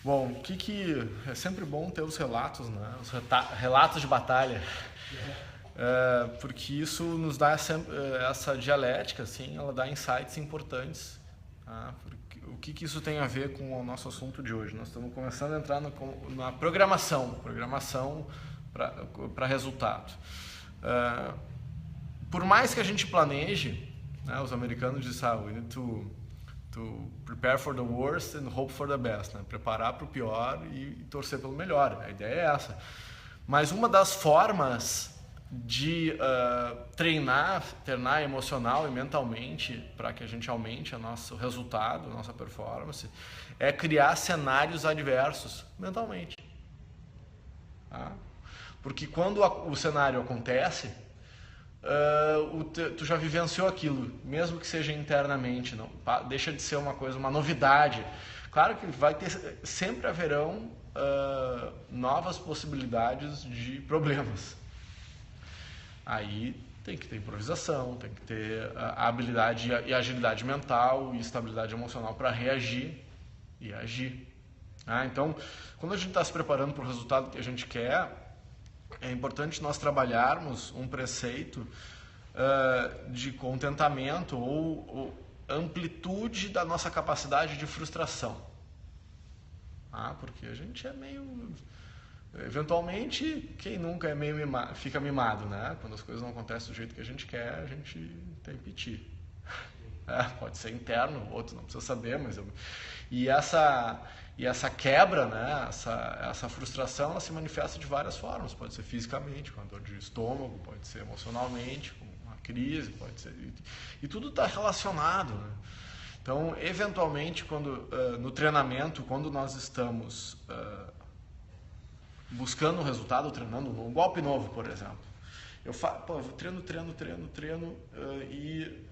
Bom, é sempre bom ter os relatos, né? Os relatos de batalha, porque isso nos dá essa dialética, assim, ela dá insights importantes. Tá? O que isso tem a ver com o nosso assunto de hoje? Nós estamos começando a entrar na programação para resultado. Por mais que a gente planeje, né, os americanos dizem, we need to prepare for the worst and hope for the best, né? Preparar para o pior e torcer pelo melhor. A ideia é essa. Mas uma das formas de treinar emocional e mentalmente para que a gente aumente o nosso resultado, a nossa performance, é criar cenários adversos mentalmente. Tá? Porque quando o cenário acontece, tu já vivenciou aquilo, mesmo que seja internamente, não deixa de ser uma novidade. Claro que sempre haverão novas possibilidades de problemas. Aí tem que ter improvisação, tem que ter a habilidade e agilidade mental e estabilidade emocional para reagir e agir. Então, quando a gente está se preparando para o resultado que a gente quer, é importante nós trabalharmos um preceito de contentamento ou amplitude da nossa capacidade de frustração. Porque a gente é meio... Eventualmente, quem nunca fica mimado, né? Quando as coisas não acontecem do jeito que a gente quer, a gente tem piti. Pode ser interno, outro não precisa saber, mas... E essa quebra, né? Essa frustração, ela se manifesta de várias formas. Pode ser fisicamente, com a dor de estômago, pode ser emocionalmente, com uma crise, pode ser... E tudo está relacionado, né? Então, eventualmente, no treinamento, quando nós estamos buscando um resultado, treinando um golpe novo, por exemplo, eu treino e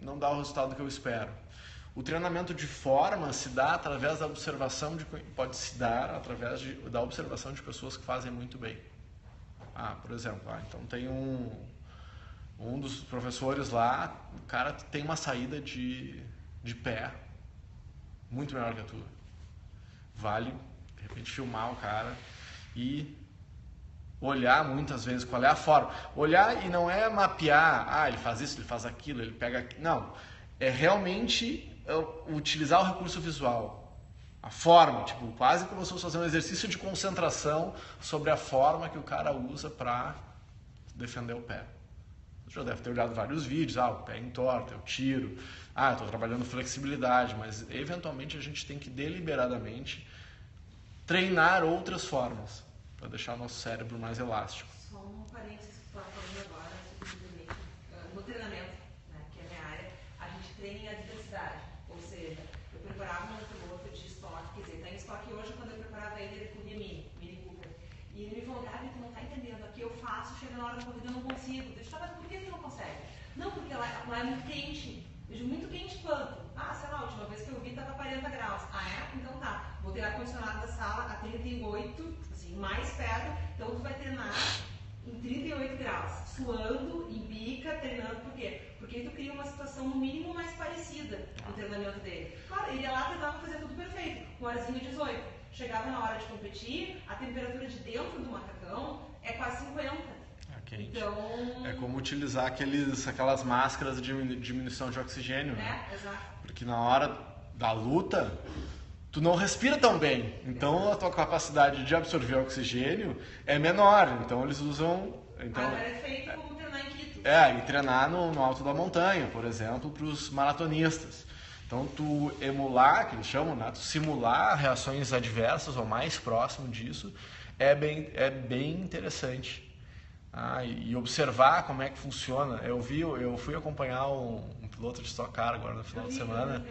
não dá o resultado que eu espero. O treinamento de forma se dá através da observação pode se dar através da observação de pessoas que fazem muito bem. Por exemplo, então tem um dos professores lá, o cara tem uma saída de pé muito melhor que a tua. Vale, de repente, filmar o cara e olhar muitas vezes qual é a forma. Olhar e não é mapear, ele faz isso, ele faz aquilo, ele pega aquilo. Não, é realmente utilizar o recurso visual, a forma, quase como se fosse fazer um exercício de concentração sobre a forma que o cara usa para defender o pé. Você já deve ter olhado vários vídeos, o pé entorta, eu tiro, eu estou trabalhando flexibilidade, mas eventualmente a gente tem que deliberadamente treinar outras formas para deixar o nosso cérebro mais elástico. Só um parênteses que tu está falando agora, simplesmente, no treinamento, né, que é a minha área, a gente treina em adversidade, ou seja, eu preparava um piloto de estoque, quer dizer, está em estoque hoje, quando eu preparava ele corria Mini Cooper, e ele me falou, Gabi, tu não está entendendo, aqui eu faço, chega na hora da corrida eu não consigo, mas por que tu não consegue? Não, porque lá é muito quente. Eu digo, muito quente quanto? Sei lá, a última vez que eu vi estava 40 graus. Então tá. Vou ter ar-condicionado da sala a 38, assim, mais perto. Então tu vai treinar em 38 graus, suando, em bica, treinando. Por quê? Porque tu cria uma situação no mínimo mais parecida no treinamento dele. Claro, ele ia lá tentava fazer tudo perfeito, com arzinho 18. Chegava na hora de competir, a temperatura de dentro do macacão é quase 50. Então... É como utilizar aquelas máscaras de diminuição de oxigênio, né? Exato. Porque na hora da luta, tu não respira tão bem. Então a tua capacidade de absorver oxigênio é menor. Então eles usam... Agora é feito como treinar em Quito. E treinar no alto da montanha, por exemplo, para os maratonistas. Então tu emular, que eles chamam, né? Tu simular reações adversas ou mais próximo disso é bem interessante. E observar como é que funciona. Eu fui acompanhar um piloto de Stock Car agora no final de semana,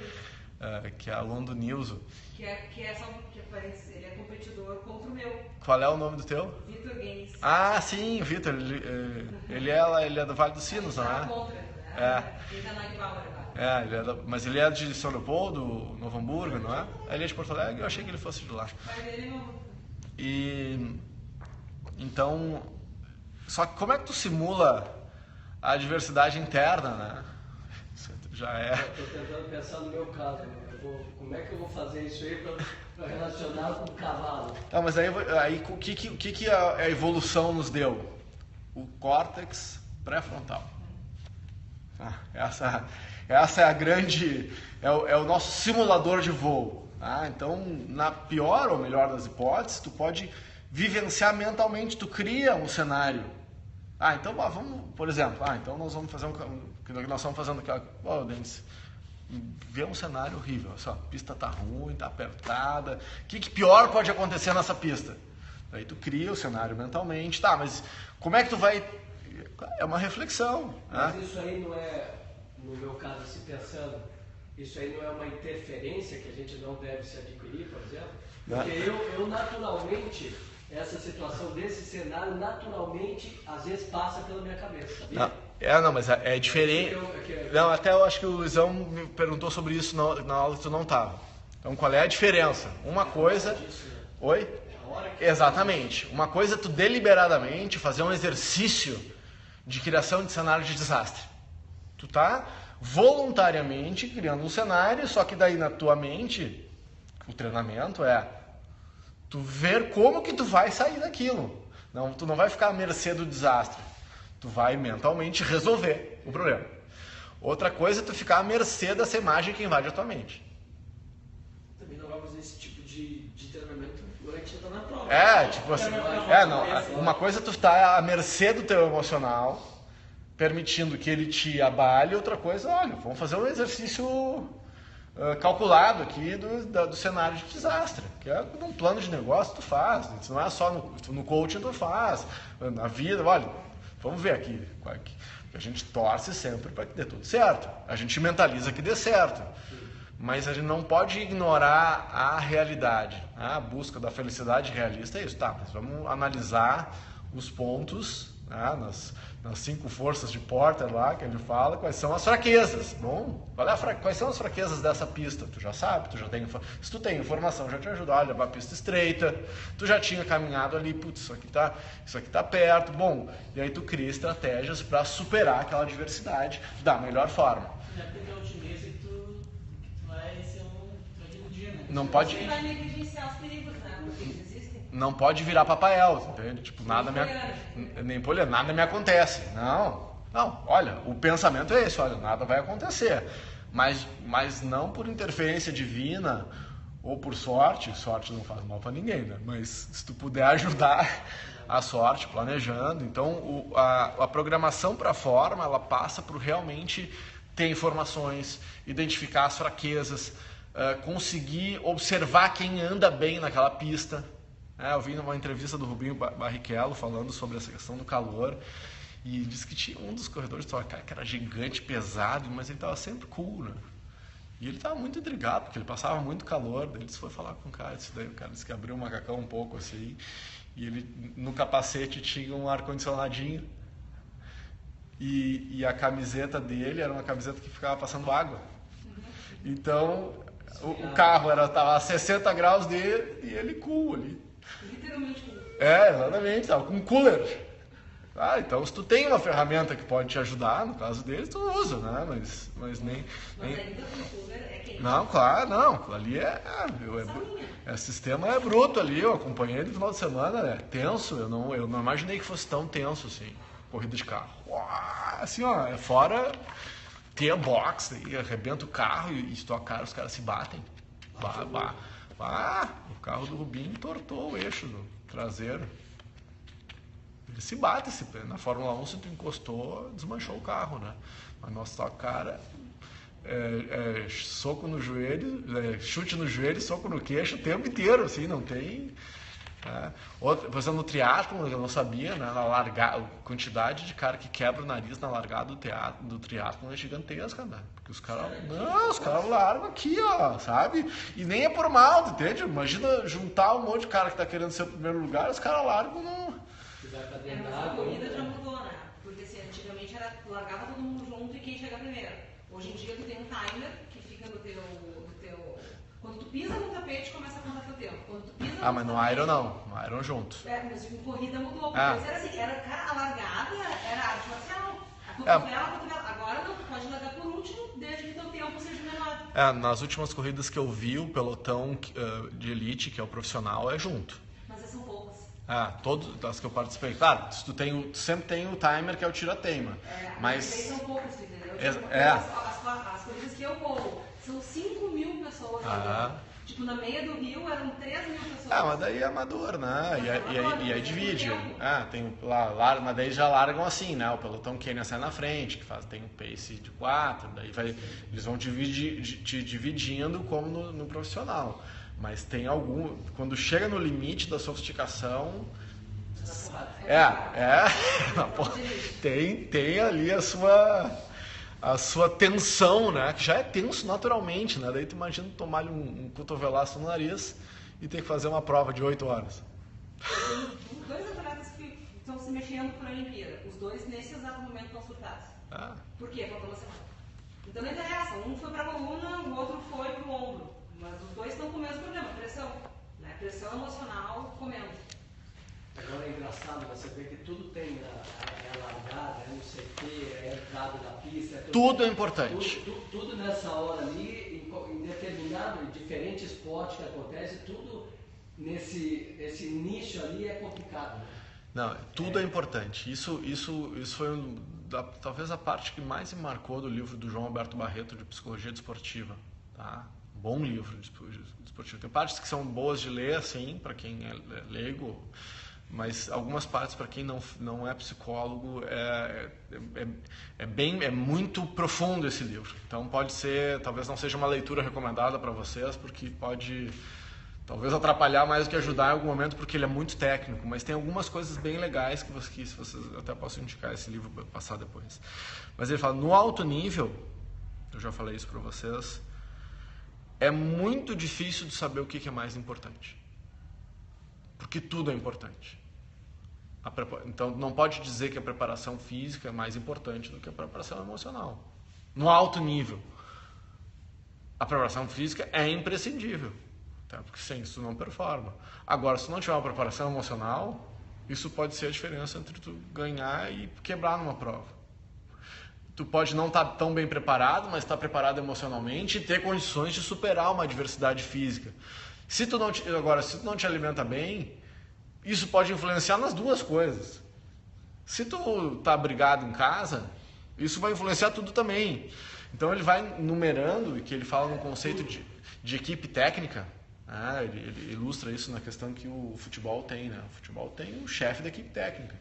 que é aluno do Nilson. Ele é competidor contra o meu. Qual é o nome do teu? Vitor Gaines. Sim, o Vitor. Ele é do Vale dos Sinos, não é? Contra, né? Ele tá na Igbauer agora. Mas ele é de São Leopoldo, Novo Hamburgo, não é? Ele é de Porto Alegre, eu achei que ele fosse de lá. Mas ele não... Então... Só que como é que tu simula a diversidade interna, né? Já é... Eu estou tentando pensar no meu caso. Eu como é que eu vou fazer isso aí para relacionar com o cavalo? Tá, mas aí o que a evolução nos deu? O córtex pré-frontal. Essa é a grande... É o nosso simulador de voo. Tá? Então, na pior ou melhor das hipóteses, tu pode vivenciar mentalmente, tu cria um cenário. Então vamos, por exemplo, então nós vamos fazer que nós estamos fazendo aquela... Denis, vê um cenário horrível, a pista tá ruim, tá apertada, o que pior pode acontecer nessa pista? Aí tu cria o cenário mentalmente, mas como é que tu vai... É uma reflexão. Mas isso aí não é, no meu caso, se pensando, isso aí não é uma interferência que a gente não deve se adquirir, por exemplo? Porque eu naturalmente, essa situação desse cenário, naturalmente, às vezes passa pela minha cabeça, sabia? Não, mas é diferente. Não, até eu acho que o Luizão me perguntou sobre isso na aula que tu não estava. Então, qual é a diferença? Uma coisa... Oi? Exatamente. Uma coisa é tu deliberadamente fazer um exercício de criação de cenário de desastre. Tu tá voluntariamente criando um cenário, só que daí na tua mente, o treinamento é tu ver como que tu vai sair daquilo. Não, tu não vai ficar à mercê do desastre. Tu vai mentalmente resolver o problema. Outra coisa é tu ficar à mercê dessa imagem que invade a tua mente. Também não vamos fazer esse tipo de treinamento durante a na prova. Tipo assim, uma coisa é tu estar à mercê do teu emocional, permitindo que ele te abale, outra coisa, vamos fazer um exercício calculado aqui do cenário de desastre, que é num plano de negócio tu faz, isso não é só no coaching tu faz, na vida, vamos ver aqui, a gente torce sempre para que dê tudo certo, a gente mentaliza que dê certo, mas a gente não pode ignorar a realidade, a busca da felicidade realista é isso, mas vamos analisar os pontos, nas 5 forças de Porter lá, que ele fala, quais são as fraquezas. Bom, quais são as fraquezas dessa pista? Tu já sabe, se tu tem informação, já te ajuda a levar a pista estreita, tu já tinha caminhado ali, isso aqui tá perto, bom, e aí tu cria estratégias para superar aquela adversidade da melhor forma. Já teve a otimista que tu vai ser tu vai iludir, né? Não pode... Você vai negligenciar os perigos, né? Porque eles existem. Não pode virar papael, entende? Nada me acontece. Não, olha, o pensamento é esse, nada vai acontecer. Mas não por interferência divina ou por sorte não faz mal para ninguém, né? Mas se tu puder ajudar a sorte, planejando, então a programação para a forma, ela passa por realmente ter informações, identificar as fraquezas, conseguir observar quem anda bem naquela pista. Eu vi numa entrevista do Rubinho Barrichello falando sobre essa questão do calor e disse que tinha um dos corredores que era gigante, pesado, mas ele estava sempre cool, né? E ele estava muito intrigado, porque ele passava muito calor, daí ele foi falar com o cara, daí o cara disse que abriu o macacão um pouco assim, e ele no capacete tinha um ar-condicionadinho e a camiseta dele era uma camiseta que ficava passando água. Então o carro estava a 60 graus dele e ele cool ali. Literalmente. Exatamente, tava com um cooler. Então se tu tem uma ferramenta que pode te ajudar, no caso deles, tu usa, né? Mas nem... ainda com cooler é quente. Não, claro, não. Ali sistema é bruto ali, eu acompanhei no final de semana, é tenso, eu não imaginei que fosse tão tenso assim, corrida de carro. Assim, fora ter box, aí arrebenta o carro e Stock Car, os caras se batem. O carro do Rubinho entortou o eixo do traseiro. Ele se bate, na Fórmula 1 se tu encostou, desmanchou o carro, né? Mas nosso Stock Car soco no joelho, chute no joelho, soco no queixo o tempo inteiro, assim, não tem... Por exemplo, no triatlon, eu não sabia, né? A quantidade de cara que quebra o nariz na largada do triatlon é gigantesca, né? Porque os caras largam aqui, sabe? E nem é por mal, entende? Imagina juntar um monte de cara que tá querendo ser o primeiro lugar, os caras largam no... Mas a corrida já mudou, né? Porque assim, antigamente largava todo mundo junto e quem chega primeiro. Hoje em dia tu tem um timer que fica no teu... Quando tu pisa no tapete, começa a contar teu tempo. Quando tu pisa mas no Iron não. No Iron junto. Mas em corrida mudou. Porque antes era assim, a largada era arte marcial. A cotovela. Agora não, tu pode largar por último, desde que teu tempo seja menor. Nas últimas corridas que eu vi, o pelotão de elite, que é o profissional, é junto. Mas são poucas. Todas as que eu participei. Claro, tu sempre tem o timer, que é o tira-teima. Mas são poucas, entendeu? As corridas que eu corro são 5.000 pessoas. Tipo, na meia do Rio eram 3.000 pessoas. Mas daí é amador, né? E aí divide. Tem lá, mas daí já largam assim, né? O pelotão Kenya sai na frente, tem um pace de 4, daí eles vão te dividindo como no profissional. Mas tem quando chega no limite da sofisticação, tem ali a sua tensão, né? Que já é tenso naturalmente, né? Daí tu imagina tomar um cotovelaço no nariz e ter que fazer uma prova de 8 horas. Tem 2 atletas que estão se mexendo para a Olimpíada. Os 2, nesse exato momento, estão surtados. Por quê? Faltou uma semana. Então não interessa. Um foi para a coluna, o outro foi para o ombro. Mas os 2 estão com o mesmo problema, pressão. Né? Pressão emocional comendo. Agora é engraçado, você vê que tudo tem a largada, não sei o que, a entrada da pista. Tudo é importante. Tudo nessa hora ali, em determinado, diferente esporte que acontece, tudo esse nicho ali é complicado. Né? Não, tudo é importante. Isso foi talvez a parte que mais me marcou do livro do João Alberto Barreto, de Psicologia Desportiva. Tá? Bom livro de desportivo. Tem partes que são boas de ler, assim, para quem é leigo. Mas algumas partes, para quem não é psicólogo, é muito profundo esse livro. Então talvez não seja uma leitura recomendada para vocês, porque pode talvez atrapalhar mais do que ajudar em algum momento, porque ele é muito técnico. Mas tem algumas coisas bem legais que vocês até posso indicar esse livro para passar depois. Mas ele fala, no alto nível, eu já falei isso para vocês, é muito difícil de saber o que é mais importante. Porque tudo é importante. Então, não pode dizer que a preparação física é mais importante do que a preparação emocional. No alto nível, a preparação física é imprescindível, tá? Porque sem isso não performa. Agora, se não tiver uma preparação emocional, isso pode ser a diferença entre tu ganhar e quebrar numa prova. Tu pode não estar tão bem preparado, mas estar preparado emocionalmente e ter condições de superar uma adversidade física. Se tu não te alimenta bem, isso pode influenciar nas duas coisas. Se tu tá brigado em casa, isso vai influenciar tudo também. Então ele vai numerando, e que ele fala no conceito de equipe técnica. Ele ilustra isso na questão que o futebol tem, né? O futebol tem um chefe da equipe técnica,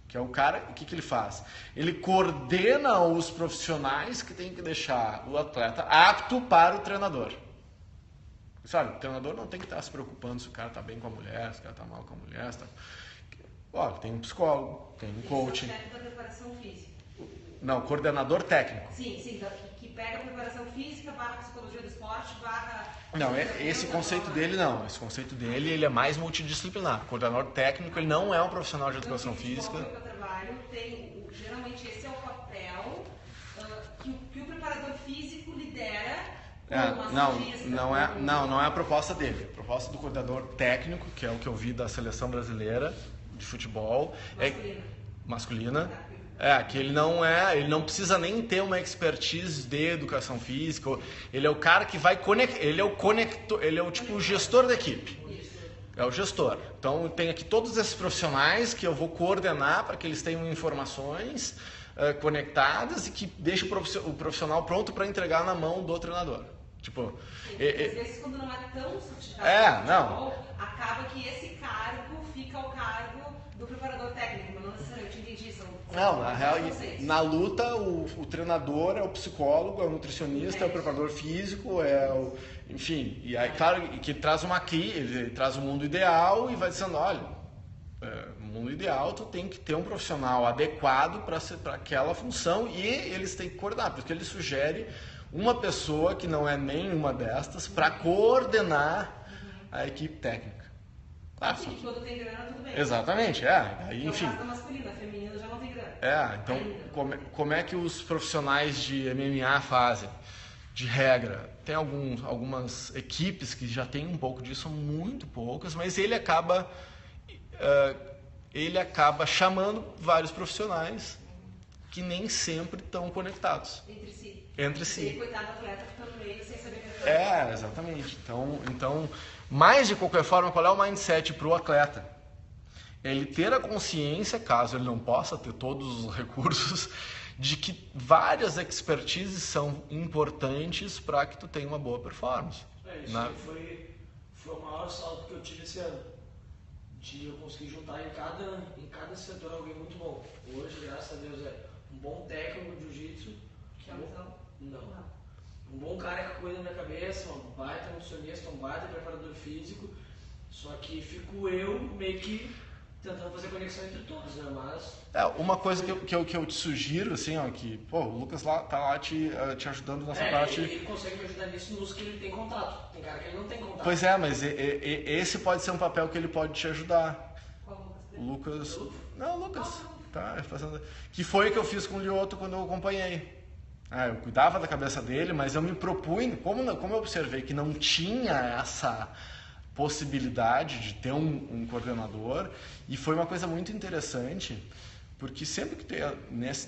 que é o cara. O que ele faz? Ele coordena os profissionais que tem que deixar o atleta apto para o treinador. Sabe, o treinador não tem que estar se preocupando se o cara está bem com a mulher, se o cara está mal com a mulher. Tem um psicólogo, tem um coaching. Esse é o chefe da preparação física. Não, coordenador técnico. Sim, que pega a preparação física, barra psicologia do esporte, barra... Não, esse conceito dele não. Esse conceito dele, ele é mais multidisciplinar. O coordenador técnico, ele não é um profissional de educação física. Que eu trabalho, geralmente esse é o papel que o preparador físico lidera. Não é a proposta dele. A proposta do coordenador técnico, que é o que eu vi da seleção brasileira de futebol, masculina, que ele não precisa nem ter uma expertise de educação física. Ele é o cara que vai conectar, ele é o tipo o gestor da equipe. É o gestor. Então tem aqui todos esses profissionais que eu vou coordenar para que eles tenham informações conectadas e que deixe o profissional pronto para entregar na mão do treinador. Tipo, às vezes quando não é tão sofisticado, acaba que esse cargo fica ao cargo do preparador técnico, mas não necessariamente entendi isso. Não, na real, na luta o treinador é o psicólogo, é o nutricionista, é o preparador físico, enfim, e aí claro que ele traz ele traz o mundo ideal e vai dizendo, olha, no mundo ideal tu tem que ter um profissional adequado para aquela função e eles têm que coordenar, porque ele sugere uma pessoa que não é nenhuma destas para coordenar a equipe técnica. Sim, quando tem grana, tudo bem. Exatamente, aí, enfim. É masculina, feminina já não tem grana. Então, como é que os profissionais de MMA fazem? De regra, tem algumas equipes que já tem um pouco disso, muito poucas, mas ele acaba chamando vários profissionais que nem sempre estão conectados. Entre si. entre si. E coitado do atleta ficando no meio sem saber o que é. Exatamente. Então, mais de qualquer forma, qual é o mindset para o atleta? Ele ter a consciência, caso ele não possa ter todos os recursos, de que várias expertises são importantes para que tu tenha uma boa performance. Isso aí foi o maior salto que eu tive esse ano. De eu conseguir juntar em cada setor alguém muito bom. Hoje, graças a Deus, é um bom técnico de jiu-jitsu. Que é o Vitão? Não. Um bom cara que cuida da minha cabeça, um baita nutricionista, um baita preparador físico. Só que fico eu meio que tentando fazer conexão entre todos, né? Mas... uma coisa que eu te sugiro, assim, ó, que o Lucas tá lá te ajudando nessa parte. Ele consegue me ajudar nisso nos que ele tem contato. Tem cara que ele não tem contato. Pois é, mas esse pode ser um papel que ele pode te ajudar. Qual O Lucas. Não, o Lucas. Tá, fazendo. Que foi o que eu fiz com o Lioto quando eu acompanhei. Eu cuidava da cabeça dele, mas eu me propunha, como eu observei que não tinha essa possibilidade de ter um coordenador, e foi uma coisa muito interessante, porque sempre que tem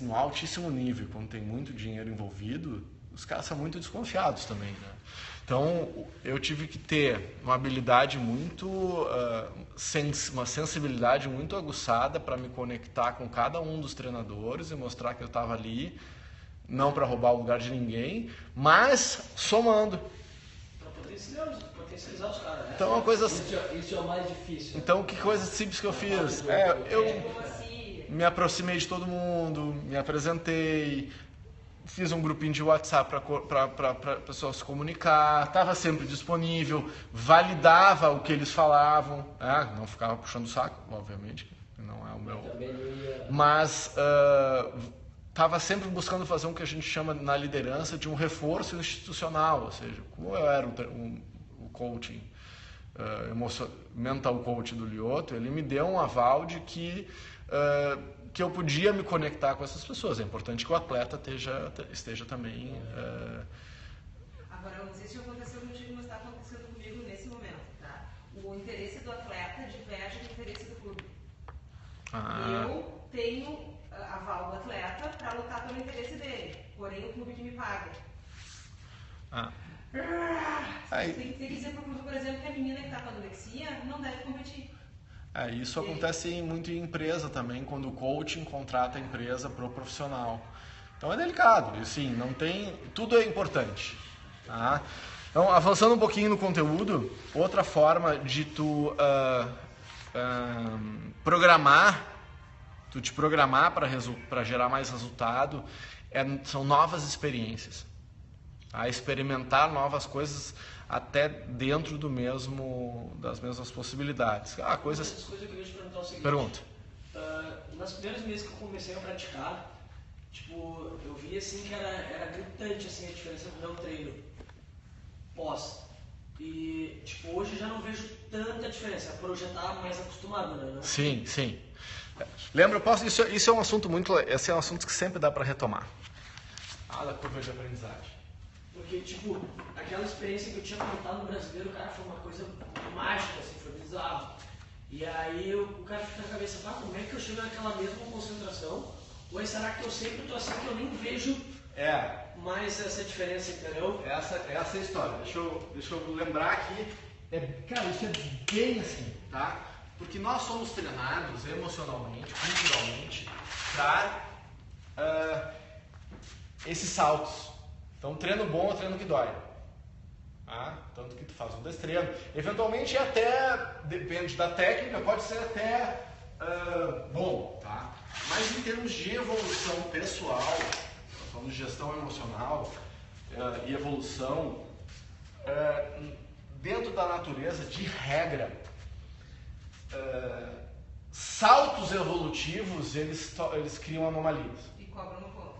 no altíssimo nível, quando tem muito dinheiro envolvido, os caras são muito desconfiados também, né? Então, eu tive que ter uma habilidade muito, uma sensibilidade muito aguçada para me conectar com cada um dos treinadores e mostrar que eu estava ali, não para roubar o lugar de ninguém, mas somando. Para potencializar os caras, né? Então, uma coisa... Isso é o mais difícil. Então, que coisa simples que eu fiz? Eu me aproximei de todo mundo, me apresentei, fiz um grupinho de WhatsApp para o pessoal se comunicar, estava sempre disponível, validava o que eles falavam, não ficava puxando o saco, obviamente, não é o meu... Mas estava sempre buscando fazer o que a gente chama na liderança de um reforço institucional, ou seja, como eu era o coaching, mental coach do Lioto, ele me deu um aval de que eu podia me conectar com essas pessoas. É importante que o atleta esteja também... Agora, eu não sei se aconteceu contigo, mas está acontecendo comigo nesse momento, tá? O interesse do atleta diverge do interesse do clube. Eu tenho aval do atleta para lutar pelo interesse dele, porém o clube que me paga. Tem que dizer para o clube, por exemplo, que a menina que está com anorexia não deve competir. Isso acontece muito em empresa também, quando o coaching contrata a empresa para o profissional. Então é delicado, assim, não tem... Tudo é importante. Tá? Então, avançando um pouquinho no conteúdo, outra forma de tu te programar para gerar mais resultado são novas experiências. Experimentar novas coisas até dentro das mesmas possibilidades. Coisas que eu queria te perguntar o seguinte. Pergunta. Nas primeiras vezes que eu comecei a praticar, eu vi assim que era gritante assim, a diferença do meu treino pós. E hoje já não vejo tanta diferença, por eu já estar mais acostumado, né? Não? Sim. Lembra, isso é um assunto esse é um assunto que sempre dá para retomar. Da curva de aprendizagem. Porque, aquela experiência que eu tinha contado no brasileiro, cara, foi uma coisa mágica, assim, foi bizarro. E aí o cara fica na cabeça, como é que eu chego naquela mesma concentração? Ou será que eu sempre tô assim que eu nem vejo mais essa diferença, entendeu? Essa é a história. Deixa eu lembrar aqui. Cara, isso é bem assim, tá? Porque nós somos treinados emocionalmente, culturalmente, para esses saltos. Então, treino bom é treino que dói. Tanto que tu faz um destreino. Eventualmente, depende da técnica, pode ser até bom, tá? Mas em termos de evolução pessoal, falando de gestão emocional e evolução, dentro da natureza, de regra, saltos evolutivos, eles criam anomalias. E cobram no ponto.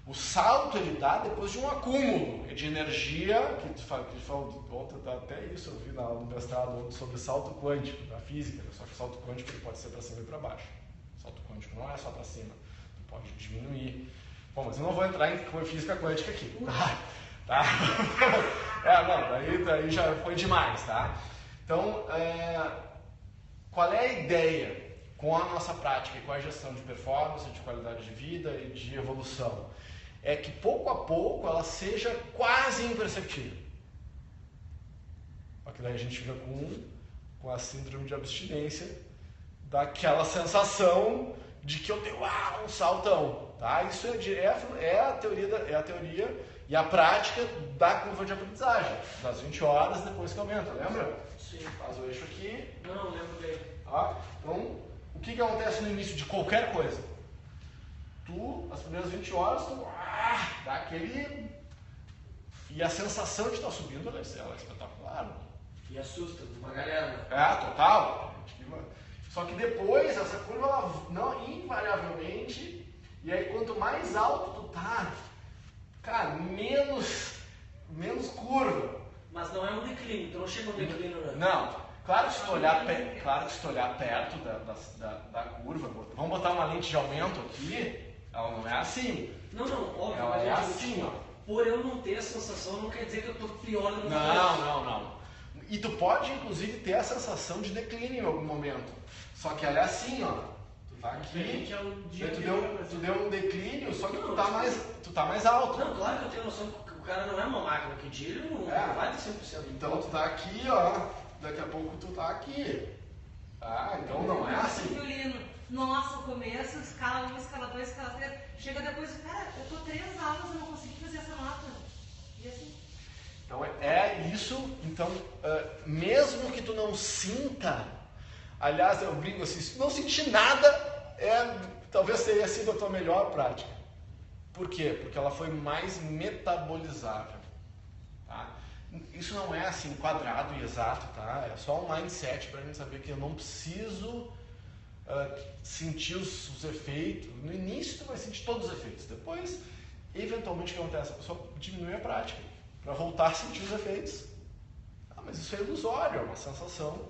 O salto ele dá depois de um acúmulo de energia, que até isso eu vi no mestrado sobre salto quântico, da física, só que o salto quântico ele pode ser para cima e para baixo. O salto quântico não é só para cima, pode diminuir. Mas eu não vou entrar em física quântica aqui, tá? Daí já foi demais, tá? Então, qual é a ideia com a nossa prática e com a gestão de performance, de qualidade de vida e de evolução? é que pouco a pouco ela seja quase imperceptível. Porque daí a gente fica com a síndrome de abstinência, daquela sensação de que eu tenho um saltão. Tá? Isso é a teoria e a prática da curva de aprendizagem. Das 20 horas depois que aumenta, lembra? Sim. Faz o eixo aqui. Não, lembro bem. Tá? Então, o que acontece no início de qualquer coisa? As primeiras 20 horas, dá aquele... E a sensação de estar subindo, ela é espetacular. E assusta uma galera. Total. Só que depois, essa curva, ela não, invariavelmente, e aí quanto mais alto tu tá, cara, menos curva. Mas não é um declínio, então não chega um declínio, né? Não. Claro que se tu olhar perto da curva, vamos botar uma lente de aumento aqui, ela não é assim. Não, óbvio. Ela é assim, ó. Por eu não ter a sensação, não quer dizer que eu tô pior do que Não. E tu pode, inclusive, ter a sensação de declínio em algum momento. Só que ela é assim, ó. Tu tá aqui, tu deu um declínio, só que tu tá mais alto. Não, claro que eu tenho noção que o cara não é uma máquina, que dia ele não vai ter 100%. Então tu tá aqui, ó. Daqui a pouco tu tá aqui. Então não é assim. Violino. Nossa, o começo, escala 1, escala 2, escala 3. Chega depois, cara, eu tô 3 aulas e não consegui fazer essa nota. E assim. Então é isso. Então, mesmo que tu não sinta, aliás, eu brinco assim, se tu não sentir nada, talvez tenha sido a tua melhor prática. Por quê? Porque ela foi mais metabolizável. Tá? Isso não é assim quadrado e exato, tá? É só um mindset para a gente saber que eu não preciso sentir os efeitos. No início tu vai sentir todos os efeitos. Depois, eventualmente, o que acontece? A pessoa diminui a prática para voltar a sentir os efeitos. Mas isso é ilusório, é uma sensação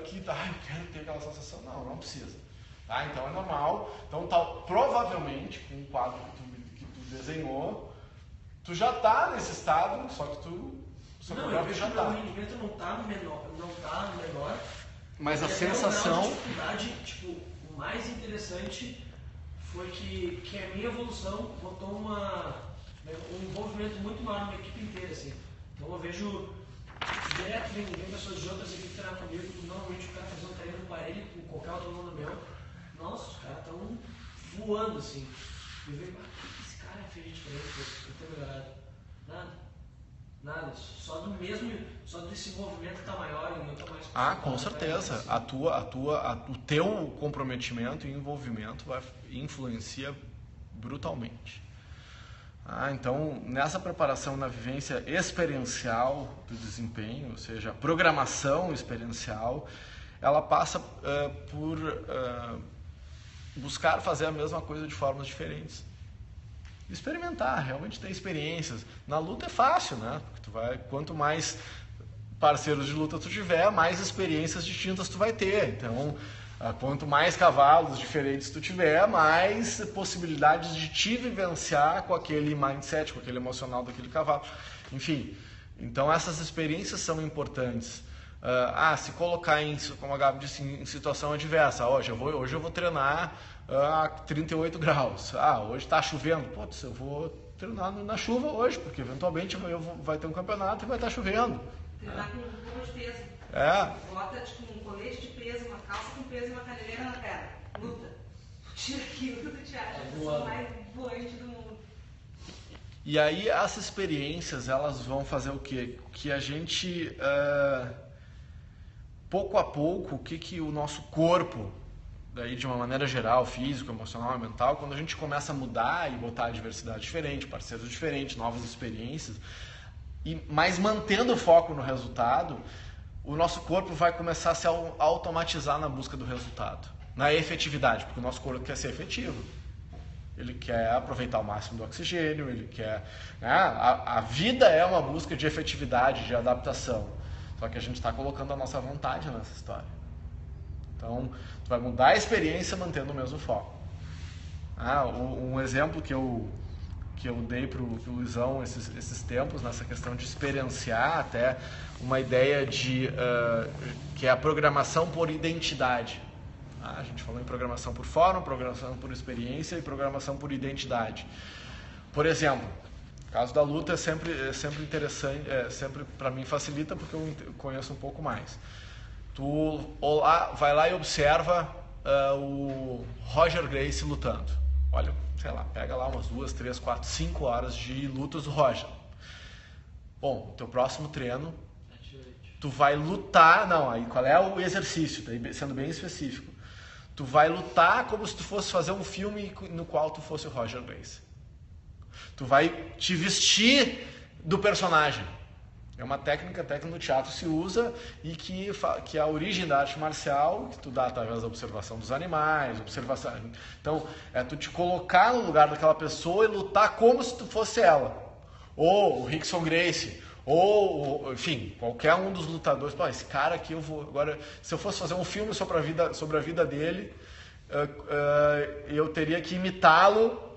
que eu quero ter aquela sensação. Não precisa. Tá? Então é normal. Então provavelmente com o quadro que tu desenhou, tu já está nesse estado, só que seu próprio já está. O rendimento não está menor. Mas a sensação... A dificuldade, o mais interessante foi que a minha evolução botou um envolvimento muito maior na equipe inteira, assim. Então eu vejo direto, vem pessoas de outras equipes treinar comigo, normalmente o cara fazendo um treino no parelho com qualquer outro aluno meu. Nossa, os caras estão voando, assim. Eu vejo, o que esse cara fez de diferente pra ter melhorado? Nada, só desse envolvimento que tá maior e eu tô mais... com certeza. O teu comprometimento e envolvimento influencia brutalmente. Então, nessa preparação na vivência experiencial do desempenho, ou seja, a programação experiencial, ela passa por buscar fazer a mesma coisa de formas diferentes. Experimentar, realmente ter experiências. Na luta é fácil, né? Porque quanto mais parceiros de luta tu tiver, mais experiências distintas tu vai ter. Então, quanto mais cavalos diferentes tu tiver, mais possibilidades de te vivenciar com aquele mindset, com aquele emocional daquele cavalo. Enfim, então essas experiências são importantes. Se colocar como a Gabi disse, em situação adversa. Hoje eu vou treinar a 38 graus. Hoje está chovendo. Putz, eu vou treinar na chuva hoje, porque eventualmente vai ter um campeonato e vai estar chovendo. Treinar com um pouco de peso. Bota um colete de peso, uma calça com peso e uma caneleira na perna. Luta. Tira aquilo que tu te acha a pessoa mais voante do mundo. E aí as experiências, elas vão fazer o quê? Que a gente, pouco a pouco, o que o nosso corpo, daí de uma maneira geral, físico, emocional, mental, quando a gente começa a mudar e botar a diversidade diferente, parceiros diferentes, novas experiências, mas mantendo o foco no resultado, o nosso corpo vai começar a se automatizar na busca do resultado, na efetividade, porque o nosso corpo quer ser efetivo. Ele quer aproveitar o máximo do oxigênio, ele quer... A vida é uma busca de efetividade, de adaptação. Só que a gente está colocando a nossa vontade nessa história. Então, tu vai mudar a experiência mantendo o mesmo foco. Um exemplo que eu dei para o Luizão esses tempos, nessa questão de experienciar até uma ideia que é a programação por identidade. A gente falou em programação por fórum, programação por experiência e programação por identidade. Por exemplo, o caso da luta é sempre interessante, sempre para mim facilita porque eu conheço um pouco mais. Tu vai lá e observa o Roger Gracie lutando. Olha, sei lá, pega lá umas 2, 3, 4, 5 horas de lutas do Roger. Bom, teu próximo treino, tu vai lutar, não, aí qual é o exercício, sendo bem específico. Tu vai lutar como se tu fosse fazer um filme no qual tu fosse o Roger Gracie. Tu vai te vestir do personagem. É uma técnica até que no teatro se usa e que é a origem da arte marcial, que tu dá através da observação dos animais, observação. Então, é tu te colocar no lugar daquela pessoa e lutar como se tu fosse ela. Ou o Rickson Gracie, ou, enfim, qualquer um dos lutadores. Pô, esse cara aqui eu vou... Agora, se eu fosse fazer um filme sobre a vida dele, eu teria que imitá-lo.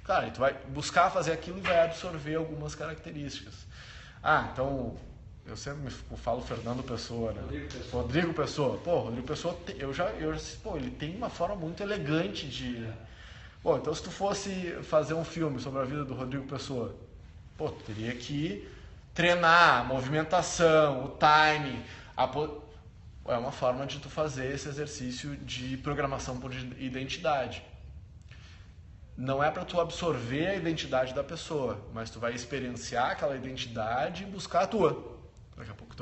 Cara, tu vai buscar fazer aquilo e vai absorver algumas características. Então, eu sempre falo Fernando Pessoa, né? Rodrigo Pessoa. Pô, Rodrigo Pessoa, ele tem uma forma muito elegante de... Pô, então se tu fosse fazer um filme sobre a vida do Rodrigo Pessoa, pô, tu teria que treinar a movimentação, o timing, é uma forma de tu fazer esse exercício de programação por identidade. Não é para tu absorver a identidade da pessoa, mas tu vai experienciar aquela identidade e buscar a tua. Daqui a pouco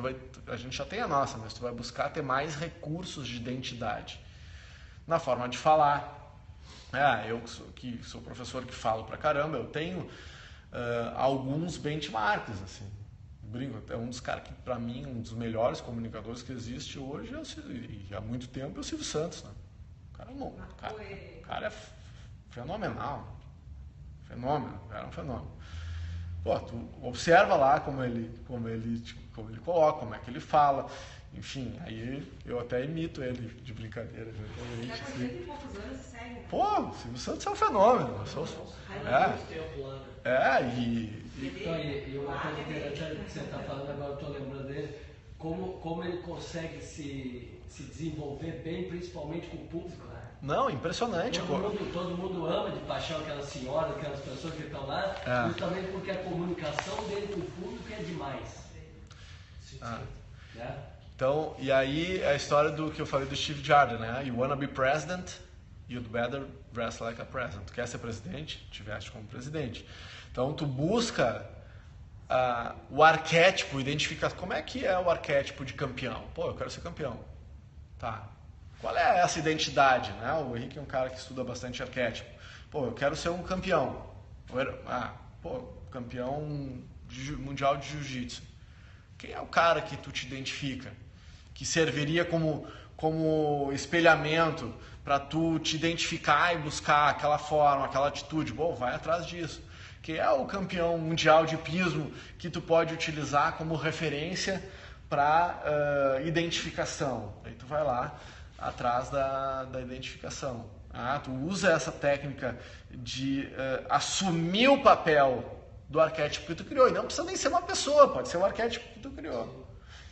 a gente já tem a nossa, mas tu vai buscar ter mais recursos de identidade. Na forma de falar. Eu que sou professor que falo pra caramba, eu tenho alguns benchmarks, assim. Brinco, é um dos caras que, pra mim, um dos melhores comunicadores que existe hoje, e há muito tempo, é o Silvio Santos, né? O cara é fenomenal. Fenômeno, era um fenômeno. Pô, tu observa lá como ele coloca, como é que ele fala. Enfim, aí eu até imito ele de brincadeira. Já com 80 e poucos anos segue. Pô, o Silvio Santos é um fenômeno. E uma coisa interessante que você está falando agora, eu estou lembrando dele, como ele consegue se desenvolver bem, principalmente com o público, né? Não, impressionante. Todo mundo ama de paixão aquelas senhoras, aquelas pessoas que estão lá, justamente porque a comunicação dele com o público é demais. Né? Então, e aí a história do que eu falei do Steve Jobs, né? You wanna be president, you'd better dress like a president. Tu quer ser presidente? Te veste como presidente. Então, tu busca o arquétipo, identifica como é que é o arquétipo de campeão. Pô, eu quero ser campeão. Tá. Qual é essa identidade, né? O Henrique é um cara que estuda bastante arquétipo. Pô, eu quero ser um campeão. Campeão mundial de jiu-jitsu. Quem é o cara que tu te identifica? Que serviria como espelhamento para tu te identificar e buscar aquela forma, aquela atitude. Bom, vai atrás disso. Quem é o campeão mundial de hipismo que tu pode utilizar como referência para identificação? Aí tu vai lá atrás da identificação. Tu usa essa técnica de assumir o papel do arquétipo que tu criou. E não precisa nem ser uma pessoa, pode ser o arquétipo que tu criou.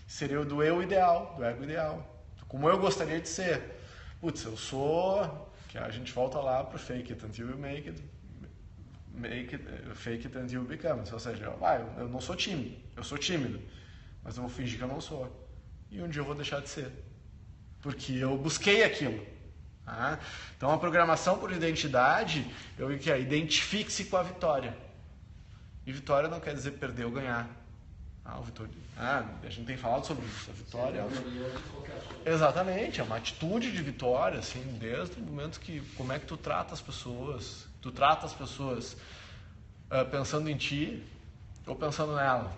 Seria o do eu ideal, do ego ideal. Como eu gostaria de ser. Putz, eu sou... Que a gente volta lá pro fake it until you make it. Fake it until you become. Ou seja, eu não sou tímido. Eu sou tímido. Mas eu vou fingir que eu não sou. E um dia eu vou deixar de ser. Porque eu busquei aquilo. Então a programação por identidade, eu vi que identifique-se com a vitória. E vitória não quer dizer perder ou ganhar. A gente tem falado sobre isso. A vitória exatamente, é uma atitude de vitória, assim, desde o momento que como é que tu trata as pessoas. Tu trata as pessoas pensando em ti ou pensando nela.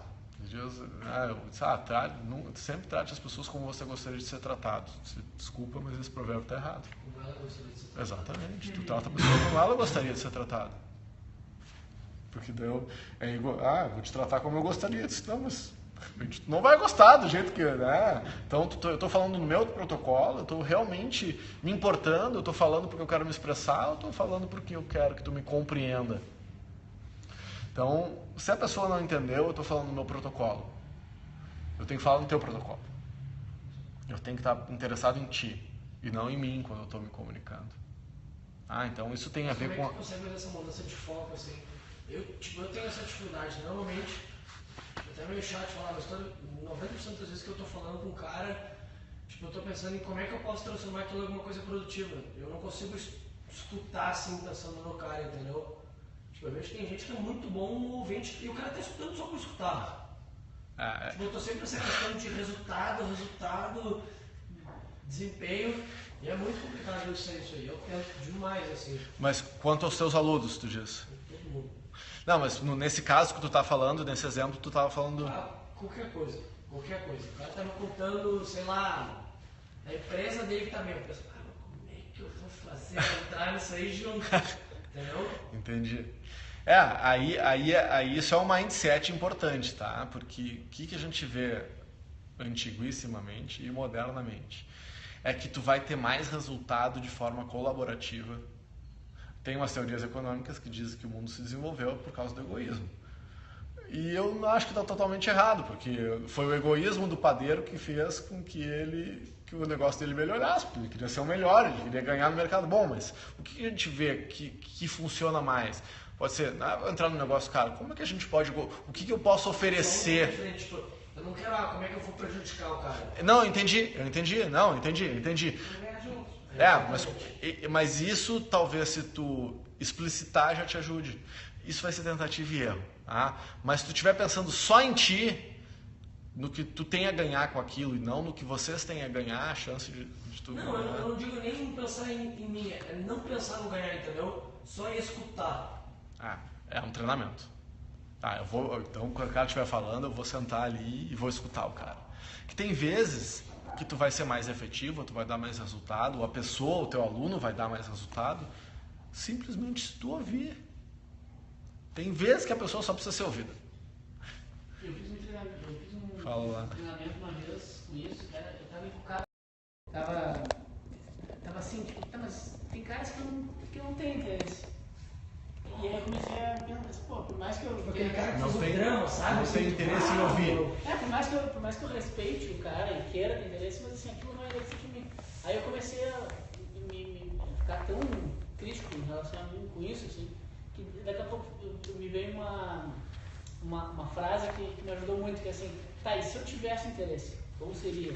Sempre trate as pessoas como você gostaria de ser tratado. Desculpa, mas esse provérbio está errado. Como ela gostaria de ser tratada. Exatamente. Tu trata a pessoa como ela gostaria de ser tratada. Porque daí vou te tratar como eu gostaria. Não, mas a gente não vai gostar do jeito que... Então, eu estou falando no meu protocolo, eu estou realmente me importando, eu estou falando porque eu quero me expressar, eu estou falando porque eu quero que tu me compreenda. Então, se a pessoa não entendeu, eu estou falando no meu protocolo. Eu tenho que falar no teu protocolo. Eu tenho que estar interessado em ti e não em mim quando eu estou me comunicando. Então isso tem a ver com... Como é que você consegue ver essa mudança de foco assim? Eu tenho essa dificuldade, normalmente, até meio chato falar, mas 90% das vezes que eu tô falando com um cara, eu tô pensando em como é que eu posso transformar aquilo em alguma coisa produtiva. Eu não consigo escutar assim, pensando no cara, entendeu? Eu vejo que tem gente que é muito bom no ouvinte e o cara tá escutando só por escutar. Eu tô sempre nessa questão de resultado, desempenho, e é muito complicado isso aí. Eu tento demais, assim. Mas quanto aos teus alunos, tu diz? Todo mundo. Não, mas nesse caso que tu tá falando, nesse exemplo, tu tava falando... Qualquer coisa. O cara tá me contando, sei lá, a empresa dele que tá bem. Eu penso, como é que eu vou fazer pra entrar nisso aí junto? Entendeu? Entendi. Aí isso é um mindset importante, tá? Porque o que a gente vê antiguissimamente e modernamente é que tu vai ter mais resultado de forma colaborativa. Tem umas teorias econômicas que dizem que o mundo se desenvolveu por causa do egoísmo. E eu não acho que está totalmente errado, porque foi o egoísmo do padeiro que fez com que o negócio dele melhorasse, porque ele queria ser o melhor, ele queria ganhar no mercado. Bom, mas o que a gente vê que funciona mais? Pode ser, entrar no negócio, cara, como é que a gente pode... O que eu posso oferecer? Eu não quero, como é que eu vou prejudicar o cara? Não, entendi. Mas isso talvez se tu explicitar já te ajude. Isso vai ser tentativa e erro. Tá? Mas se tu estiver pensando só em ti, no que tu tem a ganhar com aquilo e não no que vocês têm a ganhar, a chance de tu ganhar. Não, eu não digo nem pensar em mim, é não pensar no ganhar, entendeu? Só em escutar. É um treinamento. Tá, então quando o cara estiver falando, eu vou sentar ali e vou escutar o cara. Que tem vezes que tu vai ser mais efetivo, tu vai dar mais resultado, ou a pessoa, o teu aluno vai dar mais resultado, simplesmente se tu ouvir. Tem vezes que a pessoa só precisa ser ouvida. Eu fiz um treinamento uma vez com isso, cara, eu tava enfocado. Tava assim, tipo, mas tem caras que eu não tenho interesse. E aí eu comecei a pensar, por mais que eu... Aquele cara que não faz tem, o drama, sabe? Não tem interesse em ouvir. Por mais que eu respeite o cara e queira ter interesse, mas assim, aquilo não é interesse de mim. Aí eu comecei a me ficar tão crítico em relação com isso, assim, que daqui a pouco me veio uma frase que me ajudou muito, que é assim, tá, e se eu tivesse interesse, como seria?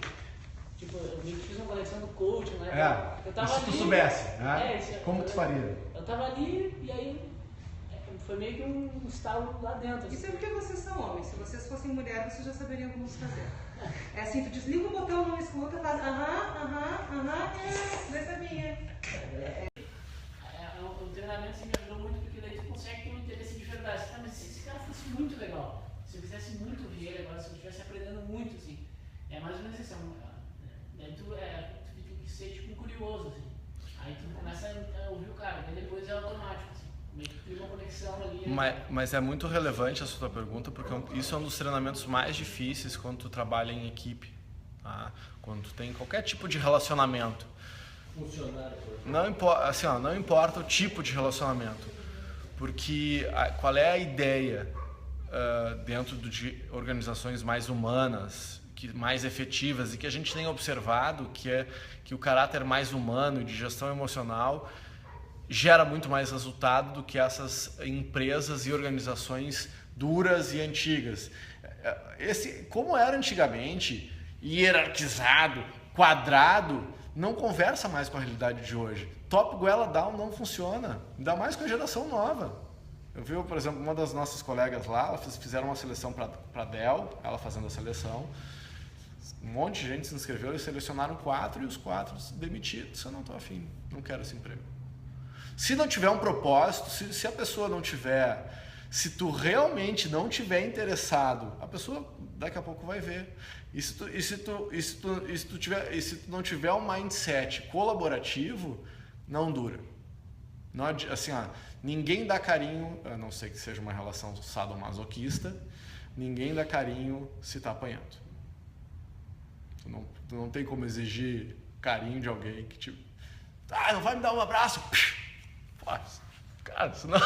Tipo, eu me fiz uma conexão do coaching, né? Eu tava e se tu ali, soubesse, né? Como tu faria? Eu tava ali e aí foi meio que um estalo lá dentro. Isso é porque vocês são homens. Se vocês fossem mulheres, vocês já saberiam como se fazer. É assim, tu desliga o botão, não escuta, faz daí sabia. O treinamento assim, me ajudou muito, porque daí tu consegue ter um interesse de verdade. Tá, mas se esse cara fosse muito legal, se eu quisesse muito ouvir ele agora, se eu estivesse aprendendo muito, assim, é mais ou menos isso. Daí tu tem que ser tipo um curioso, assim. Aí tu começa a ouvir o cara, daí depois é automático, assim. Meio que cria uma conexão ali. Mas é muito relevante essa tua pergunta, porque isso é um dos treinamentos mais difíceis quando tu trabalha em equipe, tá? Quando tu tem qualquer tipo de relacionamento. Funcionário. Não importa o tipo de relacionamento, porque qual é a ideia dentro de organizações mais humanas, mais efetivas, e que a gente tem observado que o caráter mais humano e de gestão emocional gera muito mais resultado do que essas empresas e organizações duras e antigas. Como era antigamente, hierarquizado, quadrado, não conversa mais com a realidade de hoje. Top goela down não funciona, ainda mais com a geração nova. Eu vi, por exemplo, uma das nossas colegas lá, elas fizeram uma seleção para a Dell, ela fazendo a seleção, um monte de gente se inscreveu e selecionaram 4 e os 4 demitidos. Eu não estou afim, não quero esse emprego. Se não tiver um propósito, se a pessoa não tiver, se tu realmente não tiver interessado, a pessoa daqui a pouco vai ver. E se tu não tiver um mindset colaborativo, não dura. Não, assim, ninguém dá carinho, a não ser que seja uma relação sadomasoquista, ninguém dá carinho se está apanhando. Tu não tem como exigir carinho de alguém que tipo, não vai me dar um abraço? Cara, isso não.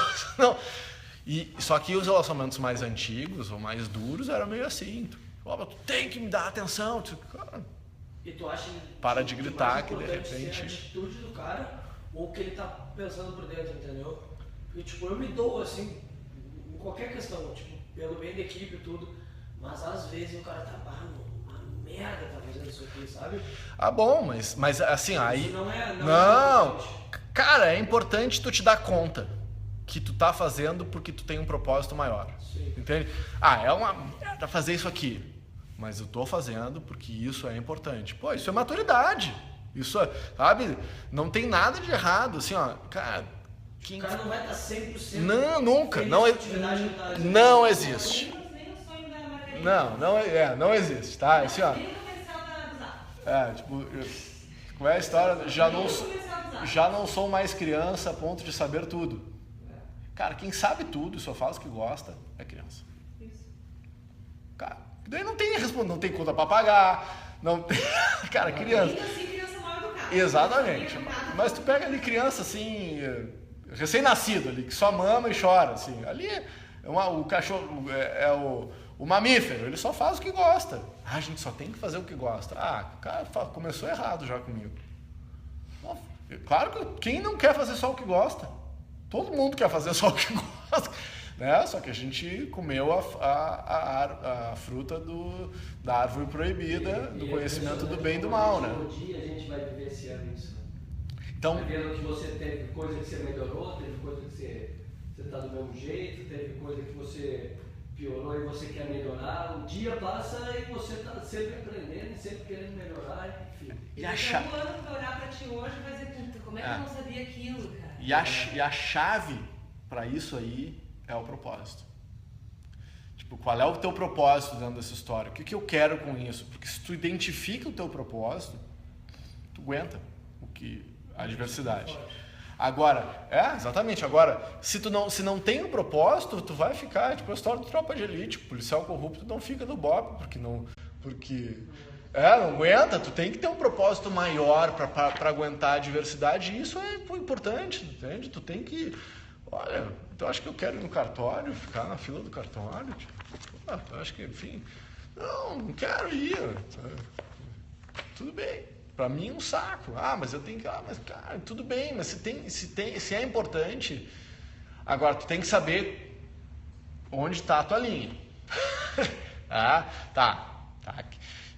Só que os relacionamentos mais antigos ou mais duros eram meio assim. Tu tem que me dar atenção. Cara, e tu acha para de gritar que de repente. A atitude do cara ou o que ele tá pensando por dentro, entendeu? Porque tipo, eu me dou assim, qualquer questão, tipo, pelo bem da equipe e tudo, mas às vezes o cara tá uma merda tá fazendo isso aqui, sabe? Bom, mas assim, aí... Isso não, cara, é importante tu te dar conta que tu tá fazendo porque tu tem um propósito maior. Sim. Entende? É uma merda fazer isso aqui, mas eu tô fazendo porque isso é importante. Pô, isso é maturidade. Isso, sabe? Não tem nada de errado, assim, ó, cara... O cara não vai estar 100%... Não, nunca. Não existe. Não existe, tá? Assim, ó... tipo... Qual é a história? Já não sou mais criança a ponto de saber tudo. Cara, quem sabe tudo e só faz o que gosta é criança. Cara, daí não tem conta pra pagar, não tem... Cara, criança... Exatamente. Mas tu pega ali criança, assim... recém-nascido ali, que só mama e chora, assim. Ali o cachorro o mamífero, ele só faz o que gosta. A gente só tem que fazer o que gosta. O cara começou errado já comigo. Claro que quem não quer fazer só o que gosta? Todo mundo quer fazer só o que gosta, né? Só que a gente comeu a fruta da árvore proibida, do conhecimento do bem e do mal, né? Um dia a gente vai vivenciando isso. Então, tá vendo que você teve coisa que você melhorou, teve coisa que você está do mesmo jeito, teve coisa que você piorou e você quer melhorar. O dia passa e você está sempre aprendendo, sempre querendo melhorar, enfim. E a chave... Um ano que vai olhar para ti hoje e vai dizer, puta, como é que eu não sabia aquilo, cara? E a chave para isso aí é o propósito. Tipo, qual é o teu propósito dentro dessa história? O que eu quero com isso? Porque se tu identifica o teu propósito, tu aguenta a adversidade. Agora, exatamente. Agora, se não tem um propósito, tu vai ficar, tipo, a história do Tropa de Elite. O policial corrupto não fica no BOP, porque não aguenta. Tu tem que ter um propósito maior para aguentar a adversidade, e isso é importante, entende? Tu tem que, olha, eu acho que eu quero ir no cartório, ficar na fila do cartório, tipo, eu acho que, enfim, não quero ir, sabe? Tudo bem. Para mim é um saco. Mas eu tenho que... mas cara, tudo bem, mas se é importante, agora tu tem que saber onde está a tua linha. Tá.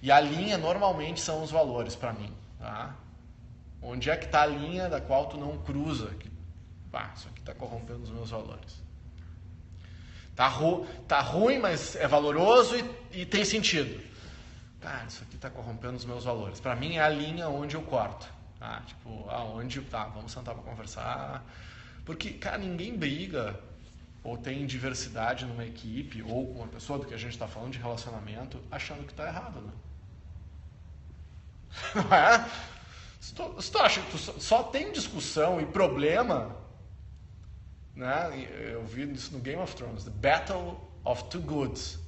E a linha normalmente são os valores para mim, tá? Onde é que está a linha da qual tu não cruza? Isso aqui está corrompendo os meus valores. Tá ruim, mas é valoroso e tem sentido. Isso aqui está corrompendo os meus valores. Para mim é a linha onde eu corto. Vamos sentar para conversar. Porque, cara, ninguém briga ou tem diversidade numa equipe ou com uma pessoa do que a gente está falando de relacionamento achando que está errado, né? Não é? Se tu acha que tu só tem discussão e problema, né? Eu vi isso no Game of Thrones, The Battle of Two Goods.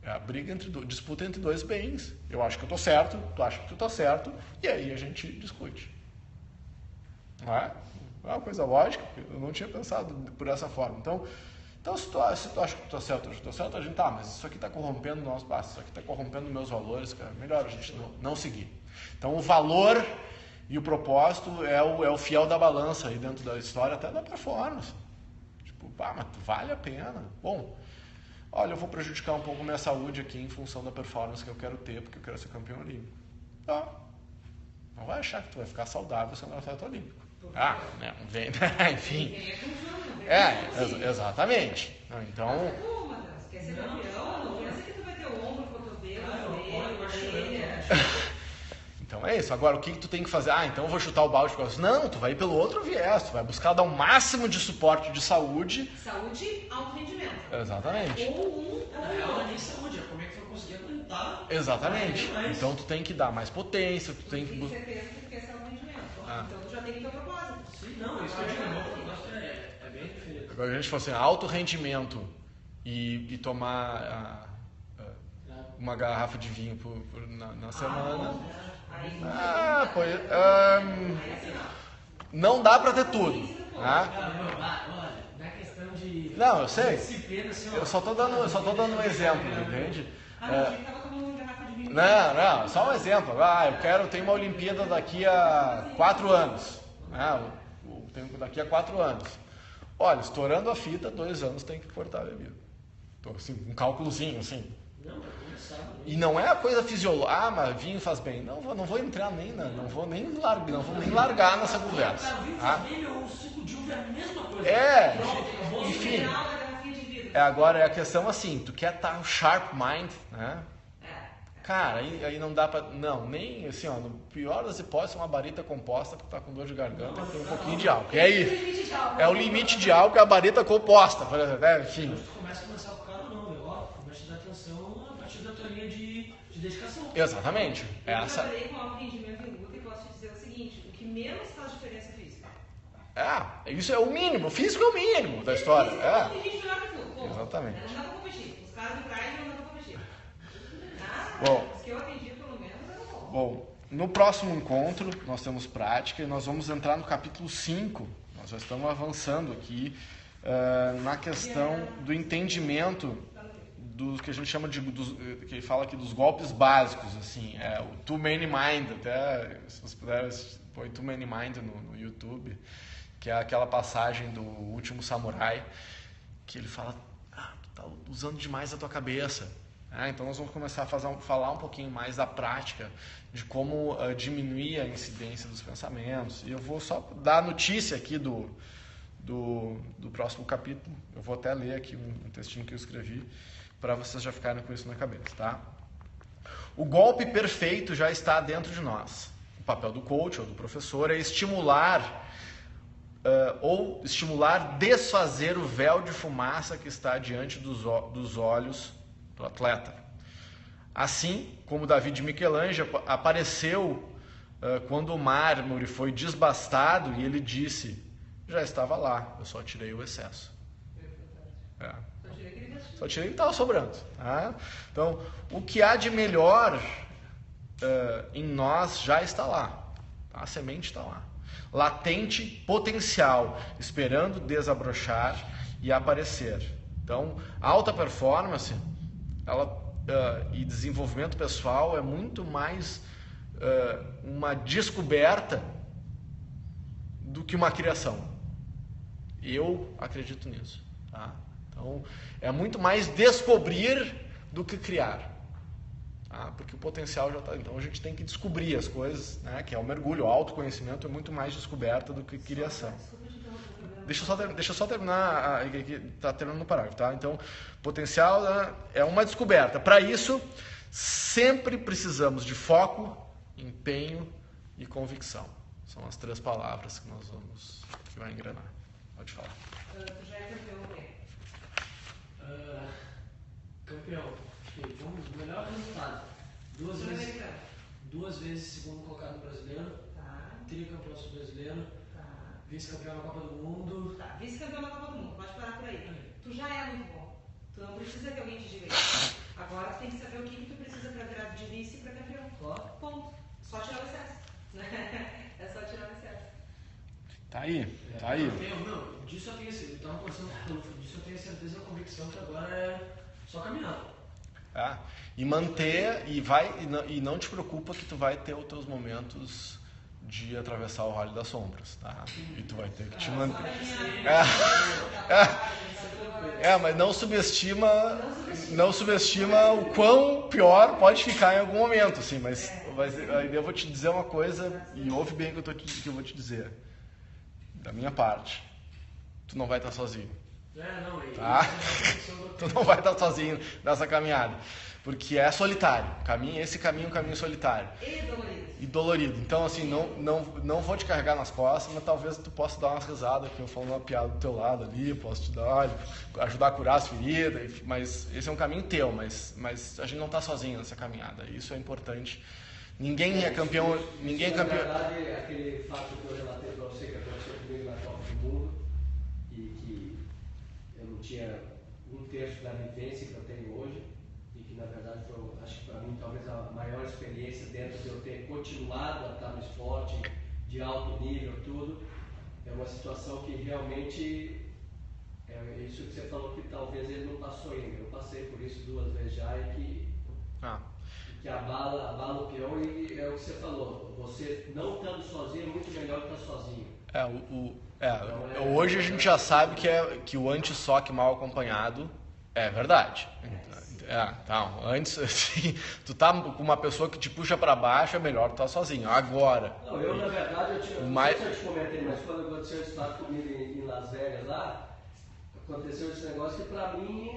É a briga disputa entre dois bens. Eu acho que eu tô certo, tu acha que tu tá certo, e aí a gente discute. Não é? É uma coisa lógica, eu não tinha pensado por essa forma. Então se tu acha que tu tá certo, eu tô certo, a gente mas isso aqui tá corrompendo nossos passos, isso aqui tá corrompendo meus valores, cara. Melhor a gente não seguir. Então o valor e o propósito é o fiel da balança aí dentro da história, até da performance. Tipo, mas vale a pena. Bom, olha, eu vou prejudicar um pouco a minha saúde aqui em função da performance que eu quero ter, porque eu quero ser campeão olímpico. Não vai achar que tu vai ficar saudável sendo atleta olímpico. Não vem, enfim. Exatamente. Então... Quer ser campeão? Não pensa que tu vai ter o ombro, o cotovelo, a orelha. Então é isso. Agora, o que tu tem que fazer? Então eu vou chutar o balde. Não, tu vai ir pelo outro viés. Tu vai buscar dar o máximo de suporte de saúde. Saúde, alto rendimento. Exatamente. Ou nem saúde, como é que tu vai conseguir aguentar? Exatamente. Então tu tem que dar mais potência, tu tem que... Tem certeza que tu quer ser alto rendimento. Então tu já tem que ter o propósito. Sim, não, isso que eu digo, o propósito é bem diferente. Agora a gente fala assim, alto rendimento e tomar uma garrafa de vinho na semana... não dá pra ter tudo. Não é questão de... Não, eu sei. Eu só tô dando um exemplo, entende? Não, só um exemplo. Eu tenho uma Olimpíada daqui a 4 anos. Daqui a 4 anos. Olha, estourando a fita, 2 anos tem que cortar a bebida. Então, assim, um cálculozinho, assim. Não, mas começar. E não é a coisa fisiológica, mas vinho faz bem. Não vou entrar não vou nem largar nessa conversa. Cara, vinho faz bem, meu suco de uva é a mesma coisa. Enfim. Agora é a questão assim, tu quer estar sharp mind, né? Cara, aí não dá pra... Não, nem assim, ó, no pior das hipóteses, uma barita composta que tá com dor de garganta, tem um pouquinho de álcool. E aí, é o limite de álcool, é a barita composta, por exemplo, né? Enfim. Começa a começar com o cara ou não, meu? Ó, começa a dar atenção a partir da tua linha de dedicação. Exatamente. Eu trabalhei com alto rendimento em luta e posso te dizer o seguinte, o que menos faz diferença é física. Isso é o mínimo, o físico é o mínimo da história. Tem gente melhor que tu. Exatamente. Não dá pra competir. Os caras do Pride não dá pra competir. Os que eu atendi, pelo menos, eram bons. Bom, no próximo encontro, nós temos prática e nós vamos entrar no capítulo 5. Nós já estamos avançando aqui na questão do entendimento do que a gente chama que ele fala aqui dos golpes básicos, assim, o Too Many Mind, até se vocês puderem, põe Too Many Mind no YouTube, que é aquela passagem do Último Samurai, que ele fala, tu tá usando demais a tua cabeça. Então nós vamos começar a falar um pouquinho mais da prática, de como diminuir a incidência dos pensamentos. E eu vou só dar a notícia aqui do próximo capítulo. Eu vou até ler aqui um textinho que eu escrevi, para vocês já ficarem com isso na cabeça, tá? O golpe perfeito já está dentro de nós. O papel do coach ou do professor é estimular desfazer o véu de fumaça que está diante dos olhos do atleta. Assim como Davi de Michelangelo apareceu quando o mármore foi desbastado e ele disse, já estava lá, eu só tirei o excesso. Só tirei o que estava sobrando. Tá? Então, o que há de melhor em nós já está lá. Tá? A semente está lá. Latente potencial, esperando desabrochar e aparecer. Então, alta performance e desenvolvimento pessoal é muito mais uma descoberta do que uma criação. Eu acredito nisso. Tá? Então, é muito mais descobrir do que criar. Tá? Porque o potencial já está. Então, a gente tem que descobrir as coisas, né? Que é o mergulho, o autoconhecimento é muito mais descoberta do que criação. Deixa eu só terminar, está terminando o parágrafo, tá? Então, potencial é uma descoberta. Para isso, sempre precisamos de foco, empenho e convicção. São as 3 palavras que que vai engrenar. Pode falar. Tu já é campeão, né? Campeão. O melhor resultado. 2 vezes segundo colocado brasileiro. Tricampeão sul-brasileiro. Vice-campeão na Copa do Mundo. Vice-campeão na Copa do Mundo, pode parar por aí. Tu já é muito bom. Tu não precisa que alguém te diga isso. Agora tu tem que saber o que tu precisa para virar de vice e para campeão. Ponto. Só tirar o excesso. É só tirar o excesso. Tá aí. Disso eu tenho certeza. Eu estava conversando com o Rodolfo. Disso eu tenho certeza e a convicção que agora é só caminhar. E manter, e não te preocupa que tu vai ter os teus momentos de atravessar o Vale das Sombras, tá? E tu vai ter que te manter. Mas não subestima o quão pior pode ficar em algum momento, assim, mas aí eu vou te dizer uma coisa, e ouve bem o que eu vou te dizer. Da minha parte, tu não vai estar sozinho. Tá? Tu não vai estar sozinho nessa caminhada. Porque é solitário. Esse caminho é um caminho solitário. E dolorido. Então, assim, não vou te carregar nas costas, mas talvez tu possa dar umas risadas, que eu falo uma piada do teu lado ali, eu posso te dar, ajudar a curar as feridas, mas esse é um caminho teu, mas a gente não está sozinho nessa caminhada. Isso é importante. Ninguém é campeão. Na verdade, aquele fato que eu relatei para você, que aconteceu comigo na Copa do Mundo, e que eu não tinha 1/3 da vivência que eu tenho hoje, e que na verdade foi, acho que para mim, talvez a maior experiência dentro de eu ter continuado a estar no esporte de alto nível, tudo, é uma situação que realmente, é isso que você falou que talvez ele não passou ainda. Eu passei por isso 2 vezes já e que abala o peão, e é o que você falou, você não estando sozinho é muito melhor que estar sozinho. Hoje a gente já sabe que o anti-SOC mal acompanhado é verdade. Então, antes, assim, tu tá com uma pessoa que te puxa para baixo, é melhor tu tá sozinho. Agora... Não, eu, na verdade, não sei se eu te comentei, mas quando aconteceu esse fato comigo em Las Vegas lá, aconteceu esse negócio que pra mim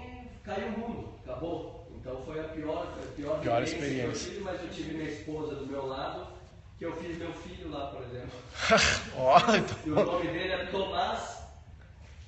caiu o mundo, acabou. Então foi a pior experiência que eu tive, mas eu tive minha esposa do meu lado, que eu fiz meu filho lá, por exemplo. E o nome dele é Tomás,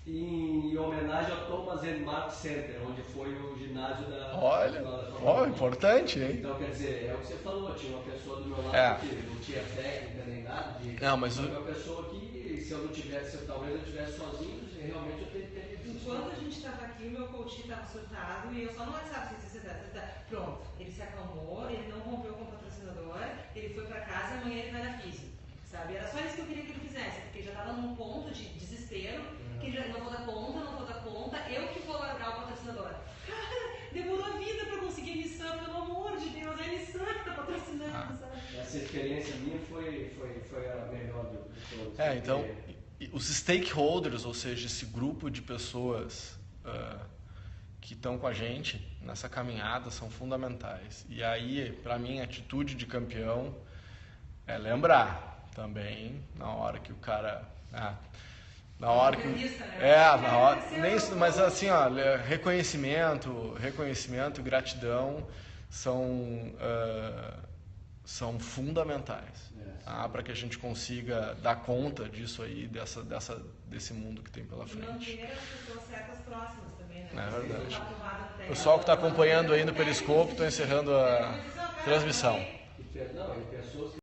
em homenagem ao Thomas and Mark Center, onde foi o ginásio da... Olha, importante, hein? Então, quer dizer, é o que você falou, tinha uma pessoa do meu lado que não tinha técnica nem nada, uma pessoa que, se eu não tivesse, talvez eu estivesse sozinho, realmente eu teria visto. Enquanto a gente estava aqui, o meu coach estava surtado e eu só no WhatsApp, pronto, ele se acalmou, ele não rompeu com o patrocinador, ele foi para casa e amanhã ele vai na física, sabe? Era só isso que eu queria que ele fizesse, porque já estava num ponto de desespero, que já não vou dar conta, eu que vou largar o patrocinador. Cara, demorou a vida para conseguir a Nissan, pelo amor de Deus, é a Nissan que está patrocinando, sabe? Essa experiência minha foi a melhor de todas. Então, os stakeholders, ou seja, esse grupo de pessoas que estão com a gente nessa caminhada são fundamentais. E aí, para mim, a atitude de campeão é lembrar também, na hora que o cara... na hora que... na hora... Mas assim, ó, reconhecimento e gratidão são fundamentais, para que a gente consiga dar conta disso aí, desse mundo que tem pela frente. E manter as pessoas certas próximas também, né? É verdade. O pessoal que está acompanhando aí no Periscope, estou encerrando a transmissão. Não, e pessoas que